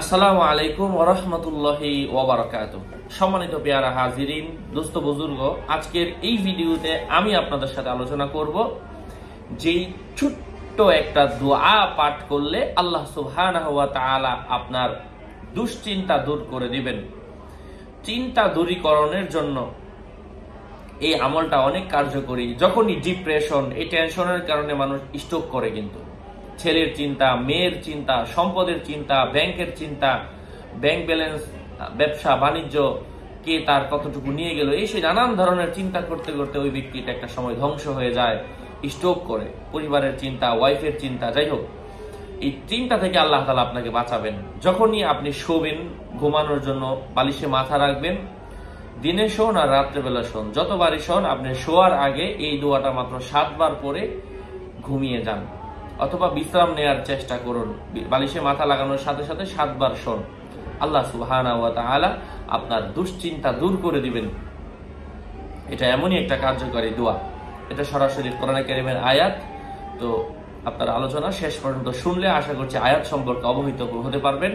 আসসালামু আলাইকুম ওয়া রাহমাতুল্লাহি ওয়া বারাকাতুহু। সম্মানিত পেয়ারা হাজিরিন, দোস্ত বুজুর্গ, আজকের এই ভিডিওতে আমি আপনাদের সাথে আলোচনা করব যেই ছোট্ট একটা দোয়া পাঠ করলে আল্লাহ সুবহানাহু ওয়া তাআলা আপনার দুশ্চিন্তা দূর করে দিবেন। চিন্তা দূরীকরণের জন্য এই আমলটা অনেক কার্যকরী। যখনই ডিপ্রেশন, এই টেনশনের কারণে মানুষ স্ট্রোক করে, কিন্তু ছেলের চিন্তা, মেয়ের চিন্তা, সম্পদের চিন্তা, ব্যাংকের চিন্তা, ব্যাংক ব্যালেন্স, ব্যবসা বাণিজ্য, কে তার কতটুকু নিয়ে গেল, এই সেই নানান ধরনের চিন্তা করতে করতে ওই ব্যক্তিটা একটা সময় ধ্বংস হয়ে যায়, স্ট্রোক করে। পরিবারের চিন্তা, ওয়াইফের চিন্তা, যাই হোক, এই চিন্তা থেকে আল্লাহ তাআলা আপনাকে বাঁচাবেন। যখনই আপনি শোবেন, ঘুমানোর জন্য বালিশে মাথা রাখবেন, দিনে শোন আর রাত্রেবেলা শোন, যতবারই শোন, আপনি শোয়ার আগে এই দোয়াটা মাত্র 7 বার পরে ঘুমিয়ে যান, অথবা বিশ্রাম নেওয়ার চেষ্টা করুন। বালিশে মাথা লাগানোর সাথে সাথে 7 বার শোন। আল্লাহ সুবহানাহু ওয়া তাআলা আপনার দুশ্চিন্তা দূর করে দিবেন। এটা এমনই একটা কার্যকরী দোয়া। এটা সরাসরি কোরআনে কারীমের আয়াত। তো আপনার আলোচনা শেষ পর্যন্ত শুনলে আশা করছি আয়াত সম্পর্কে অবহিত হতে পারবেন।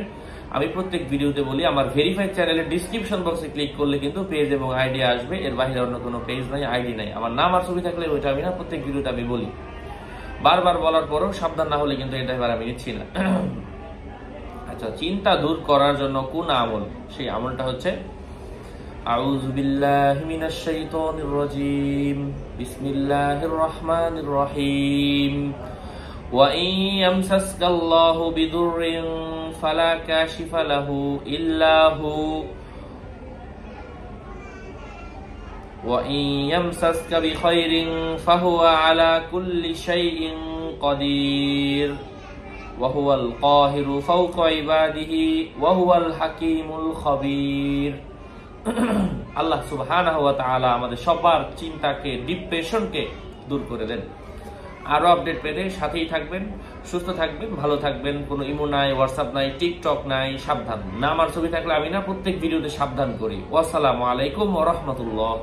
আমি প্রত্যেক ভিডিওতে বলি, আমার ভেরিফাইড চ্যানেলের ডিসক্রিপশন বক্সে ক্লিক করলে কিন্তু পেজ এবং আইডি আসবে। এর বাইরে অন্য কোনো পেজ নাই, আইডি নাই। আমার নাম আর ছবি থাকলে ওইটা আমি না, প্রত্যেক ভিডিওতে আমি বলি। বারবার বলার পরও সাবধান না হলে কিন্তু এটা এবার আমি নিচ্ছি না। আচ্ছা, চিন্তা দূর করার জন্য কোন আমল? সেই আমলটা হচ্ছে আউযু বিল্লাহি মিনাশ শাইতানির রাজীম, বিসমিল্লাহির রহমানির রহিম। ওয়া ইন ইয়ামসাসকাল্লাহু বিদুররিন ফালা কাশিফা লাহু ইল্লা হু وَإِن يَمْسَسْكَ بِخَيْرٍ فَهُوَ عَلَى كُلِّ شَيْءٍ قَدِيرٌ وَهُوَ الْقَاهِرُ فَوْقَ عِبَادِهِ وَهُوَ الْحَكِيمُ الْخَبِيرُ। আল্লাহ সুবহানাহু ওয়া তাআলা আমাদের সবার চিন্তাকে, ডিপ্রেশনকে দূর করে দেন। আরো আপডেট পেতে সাথেই থাকবেন। সুস্থ থাকবেন, ভালো থাকবেন। কোনো ইমো নাই, হোয়াটসঅ্যাপ নাই, টিকটক নাই। সাবধান না, আমার ছবি থাকলে আমি না প্রত্যেক ভিডিওতে সাবধান করি। ওয়াসসালামু আলাইকুম ওয়া রাহমাতুল্লাহ।